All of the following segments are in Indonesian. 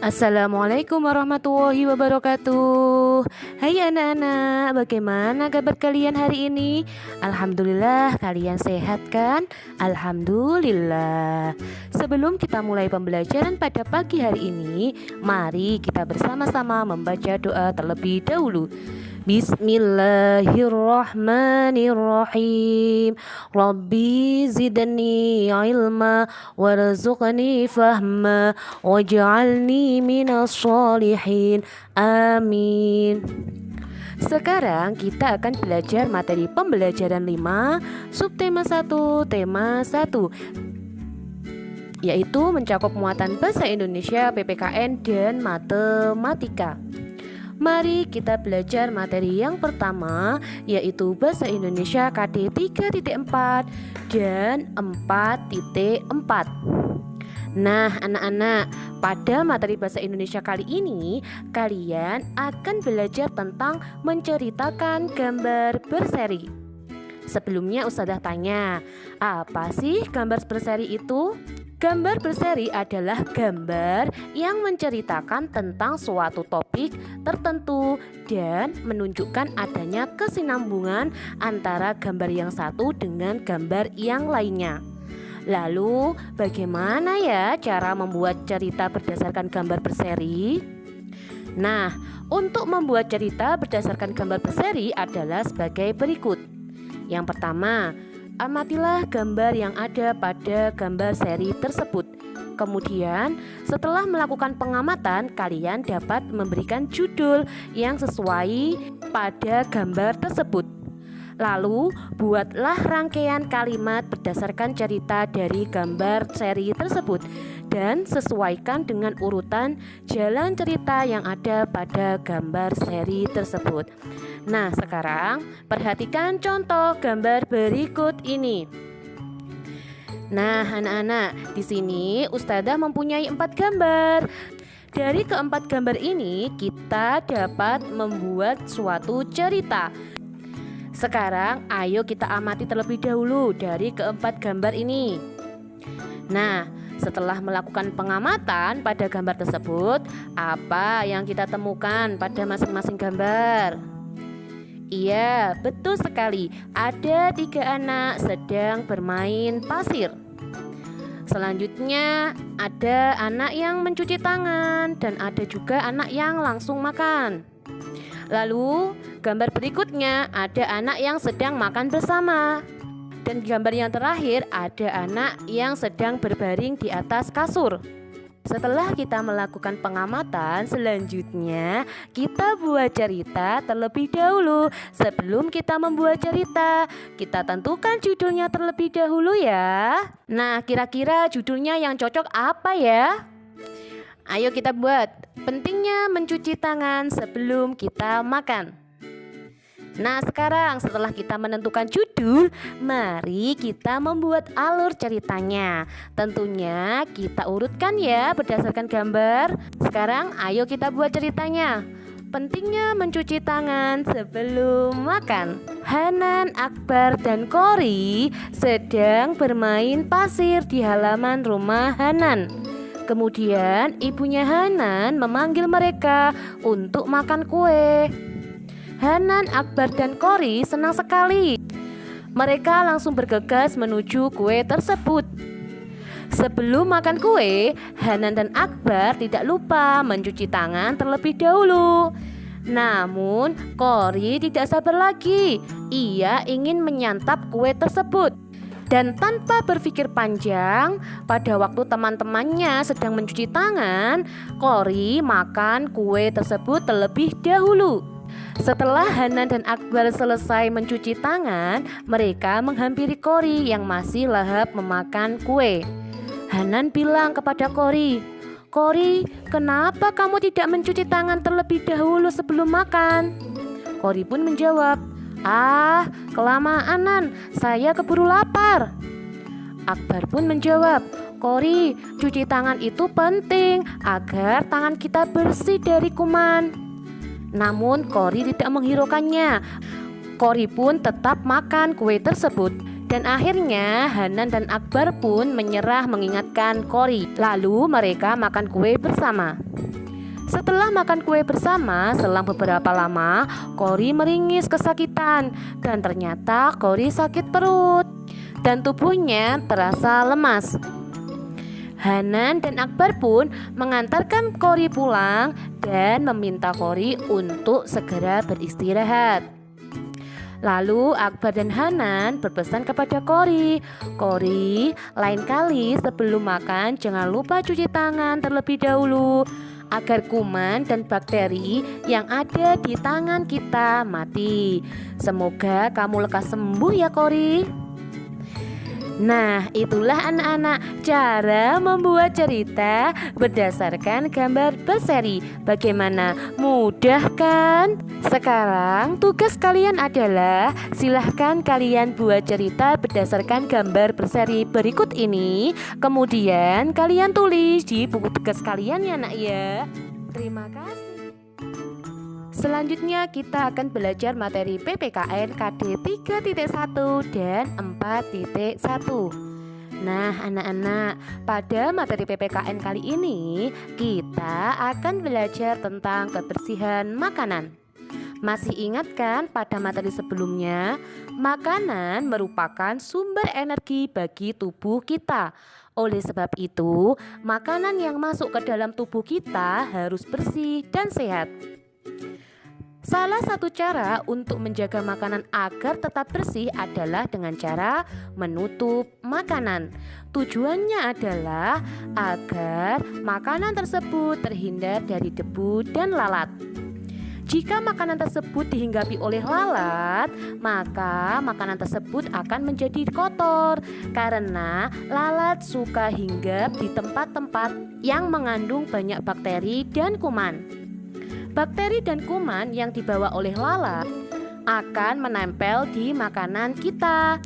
Assalamualaikum warahmatullahi wabarakatuh. Hai anak-anak, bagaimana kabar kalian hari ini? Alhamdulillah kalian sehat kan? Alhamdulillah. Sebelum kita mulai pembelajaran pada pagi hari ini, mari kita bersama-sama membaca doa terlebih dahulu. Bismillahirrahmanirrahim. Rabbi zidni ilma warzuqni fahma waj'alni minas sholihin. Amin. Sekarang kita akan belajar materi pembelajaran 5, subtema 1, tema 1, yaitu mencakup muatan bahasa Indonesia, PPKN, dan matematika. Mari kita belajar materi yang pertama, yaitu bahasa Indonesia KD 3.4 dan 4.4. Nah, anak-anak, pada materi bahasa Indonesia kali ini kalian akan belajar tentang menceritakan gambar berseri. Sebelumnya Ustazah tanya, apa sih gambar berseri itu? Gambar berseri adalah gambar yang menceritakan tentang suatu topik tertentu dan menunjukkan adanya kesinambungan antara gambar yang satu dengan gambar yang lainnya. Lalu, bagaimana ya cara membuat cerita berdasarkan gambar berseri? Nah, untuk membuat cerita berdasarkan gambar berseri adalah sebagai berikut. Yang pertama, amatilah gambar yang ada pada gambar seri tersebut. Kemudian, setelah melakukan pengamatan, kalian dapat memberikan judul yang sesuai pada gambar tersebut. Lalu, buatlah rangkaian kalimat berdasarkan cerita dari gambar seri tersebut dan sesuaikan dengan urutan jalan cerita yang ada pada gambar seri tersebut. Nah, sekarang perhatikan contoh gambar berikut ini. Nah, anak-anak, di sini Ustazah mempunyai 4 gambar. Dari keempat gambar ini, kita dapat membuat suatu cerita. Sekarang, ayo kita amati terlebih dahulu dari keempat gambar ini. Nah, setelah melakukan pengamatan pada gambar tersebut, apa yang kita temukan pada masing-masing gambar? Iya, betul sekali. Ada 3 anak sedang bermain pasir. Selanjutnya, ada anak yang mencuci tangan dan ada juga anak yang langsung makan. Lalu, gambar berikutnya ada anak yang sedang makan bersama. Dan gambar yang terakhir ada anak yang sedang berbaring di atas kasur. Setelah kita melakukan pengamatan, selanjutnya kita buat cerita terlebih dahulu. Sebelum kita membuat cerita, kita tentukan judulnya terlebih dahulu ya. Nah, kira-kira judulnya yang cocok apa ya? Ayo kita buat. Pentingnya mencuci tangan sebelum kita makan. Nah, sekarang setelah kita menentukan judul, mari kita membuat alur ceritanya. Tentunya kita urutkan ya berdasarkan gambar. Sekarang ayo kita buat ceritanya. Pentingnya mencuci tangan sebelum makan. Hanan, Akbar, dan Kori sedang bermain pasir di halaman rumah Hanan. Kemudian ibunya Hanan memanggil mereka untuk makan kue. Hanan, Akbar, dan Kori senang sekali. Mereka langsung bergegas menuju kue tersebut. Sebelum makan kue, Hanan dan Akbar tidak lupa mencuci tangan terlebih dahulu. Namun, Kori tidak sabar lagi. Ia ingin menyantap kue tersebut. Dan tanpa berpikir panjang, pada waktu teman-temannya sedang mencuci tangan, Kori makan kue tersebut terlebih dahulu. Setelah Hanan dan Akbar selesai mencuci tangan, mereka menghampiri Kori yang masih lahap memakan kue. Hanan bilang kepada Kori, "Kori, kenapa kamu tidak mencuci tangan terlebih dahulu sebelum makan?" Kori pun menjawab, kelamaan Nan, saya keburu lapar." Akbar pun menjawab, "Kori, cuci tangan itu penting agar tangan kita bersih dari kuman." Namun Kori tidak menghiraukannya. Kori pun tetap makan kue tersebut. Dan akhirnya Hanan dan Akbar pun menyerah mengingatkan Korrie. Lalu mereka makan kue bersama. Setelah makan kue bersama, selang beberapa lama, Korrie meringis kesakitan dan ternyata Korrie sakit perut dan tubuhnya terasa lemas. Hanan dan Akbar pun mengantarkan Korrie pulang dan meminta Korrie untuk segera beristirahat. Lalu Akbar dan Hanan berpesan kepada Korrie, "Korrie, lain kali sebelum makan jangan lupa cuci tangan terlebih dahulu agar kuman dan bakteri yang ada di tangan kita mati. Semoga kamu lekas sembuh ya Korrie." Nah, itulah anak-anak cara membuat cerita berdasarkan gambar berseri. Bagaimana? Mudah kan? Sekarang tugas kalian adalah silahkan kalian buat cerita berdasarkan gambar berseri berikut ini. Kemudian kalian tulis di buku tugas kalian ya nak ya. Terima kasih. Selanjutnya kita akan belajar materi PPKN KD 3.1 dan 4.1. Nah anak-anak, pada materi PPKN kali ini kita akan belajar tentang kebersihan makanan. Masih ingat kan pada materi sebelumnya, makanan merupakan sumber energi bagi tubuh kita. Oleh sebab itu, makanan yang masuk ke dalam tubuh kita harus bersih dan sehat. Salah satu cara untuk menjaga makanan agar tetap bersih adalah dengan cara menutup makanan. Tujuannya adalah agar makanan tersebut terhindar dari debu dan lalat. Jika makanan tersebut dihinggapi oleh lalat, maka makanan tersebut akan menjadi kotor karena lalat suka hinggap di tempat-tempat yang mengandung banyak bakteri dan kuman. Bakteri dan kuman yang dibawa oleh lalat akan menempel di makanan kita.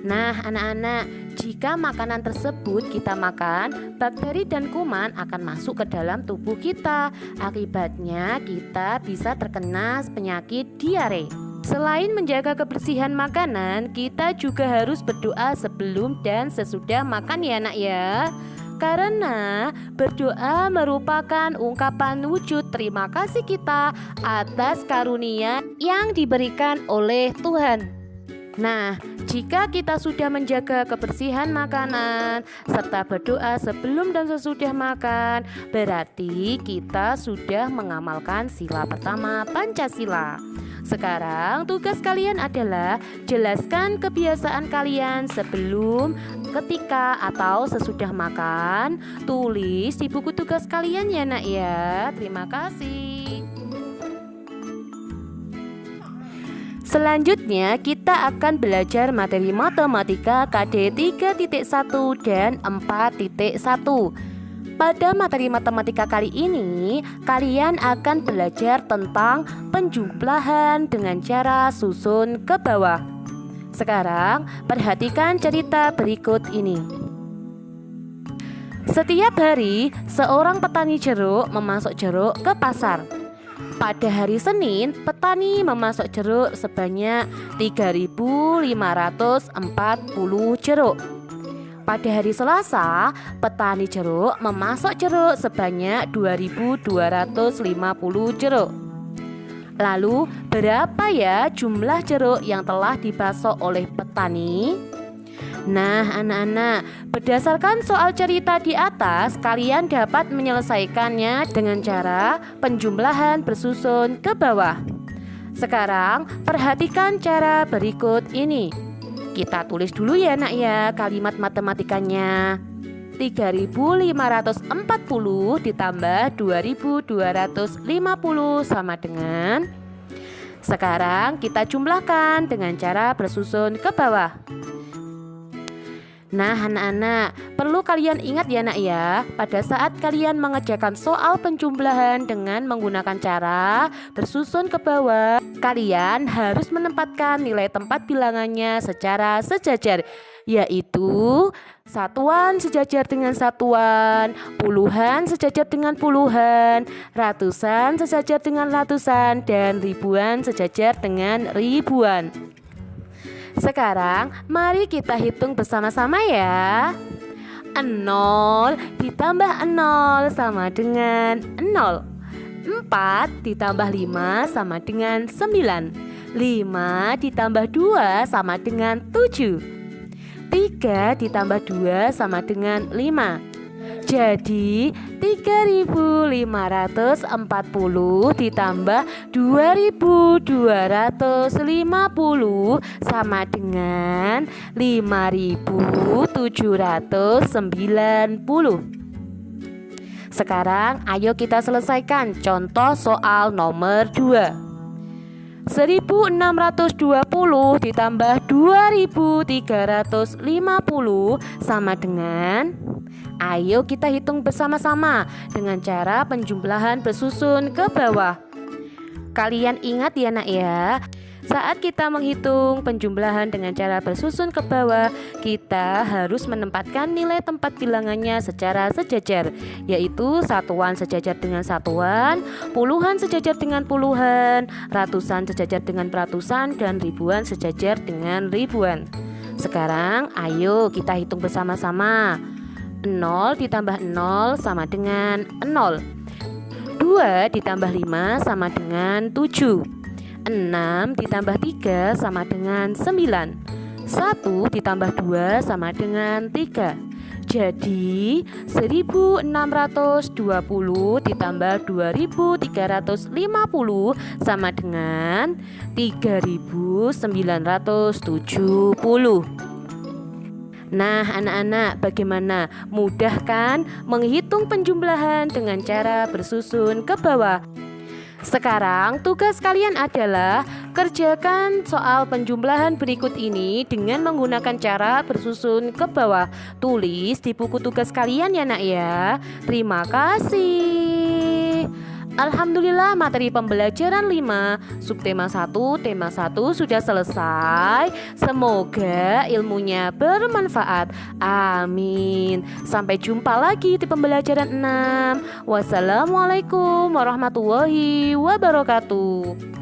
Nah anak-anak, jika makanan tersebut kita makan, bakteri dan kuman akan masuk ke dalam tubuh kita. Akibatnya kita bisa terkena penyakit diare. Selain menjaga kebersihan makanan, kita juga harus berdoa sebelum dan sesudah makan ya nak ya. Karena berdoa merupakan ungkapan wujud terima kasih kita atas karunia yang diberikan oleh Tuhan. Nah, jika kita sudah menjaga kebersihan makanan serta berdoa sebelum dan sesudah makan, berarti kita sudah mengamalkan sila pertama Pancasila. Sekarang tugas kalian adalah jelaskan kebiasaan kalian sebelum, ketika, atau sesudah makan. Tulis di buku tugas kalian ya nak ya. Terima kasih. Selanjutnya kita akan belajar materi matematika KD 3.1 dan 4.1. Pada materi matematika kali ini, kalian akan belajar tentang penjumlahan dengan cara susun ke bawah. Sekarang, perhatikan cerita berikut ini. Setiap hari, seorang petani jeruk memasok jeruk ke pasar. Pada hari Senin, petani memasok jeruk sebanyak 3.540 jeruk. Pada hari Selasa, petani jeruk memasok jeruk sebanyak 2.250 jeruk. Lalu, berapa ya jumlah jeruk yang telah dipasok oleh petani? Nah, anak-anak, berdasarkan soal cerita di atas, kalian dapat menyelesaikannya dengan cara penjumlahan bersusun ke bawah. Sekarang, perhatikan cara berikut ini. Kita tulis dulu ya nak ya kalimat matematikanya. 3.540 ditambah 2.250 sama dengan. Sekarang kita jumlahkan dengan cara bersusun ke bawah. Nah anak-anak, perlu kalian ingat ya nak ya, pada saat kalian mengerjakan soal penjumlahan dengan menggunakan cara bersusun ke bawah, kalian harus menempatkan nilai tempat bilangannya secara sejajar, yaitu satuan sejajar dengan satuan, puluhan sejajar dengan puluhan, ratusan sejajar dengan ratusan, dan ribuan sejajar dengan ribuan. Sekarang mari kita hitung bersama-sama ya. 0 ditambah 0 sama dengan 0. 4 ditambah 5 sama dengan 9. 5 ditambah 2 sama dengan 7. 3 ditambah 2 sama dengan 5. Jadi 3.540 ditambah 2.250 sama dengan 5.790. Sekarang ayo kita selesaikan contoh soal nomor 2. 1.620 ditambah 2.350 sama dengan, ayo kita hitung bersama-sama dengan cara penjumlahan bersusun ke bawah. Kalian ingat ya nak ya, saat kita menghitung penjumlahan dengan cara bersusun ke bawah, kita harus menempatkan nilai tempat bilangannya secara sejajar, yaitu satuan sejajar dengan satuan, puluhan sejajar dengan puluhan, ratusan sejajar dengan ratusan, dan ribuan sejajar dengan ribuan. Sekarang ayo kita hitung bersama-sama. 0 ditambah 0 sama dengan 0. 2 ditambah 5 sama dengan 7. 6 ditambah 3 sama dengan 9. 1 ditambah 2 sama dengan 3. Jadi 1.620 ditambah 2.350 sama dengan 3.970. Nah anak-anak, bagaimana? Mudah kan menghitung penjumlahan dengan cara bersusun ke bawah? Sekarang tugas kalian adalah kerjakan soal penjumlahan berikut ini dengan menggunakan cara bersusun ke bawah. Tulis di buku tugas kalian ya nak ya. Terima kasih. Alhamdulillah materi pembelajaran 5 subtema 1 tema 1 sudah selesai. Semoga ilmunya bermanfaat. Amin. Sampai jumpa lagi di pembelajaran 6. Wassalamualaikum warahmatullahi wabarakatuh.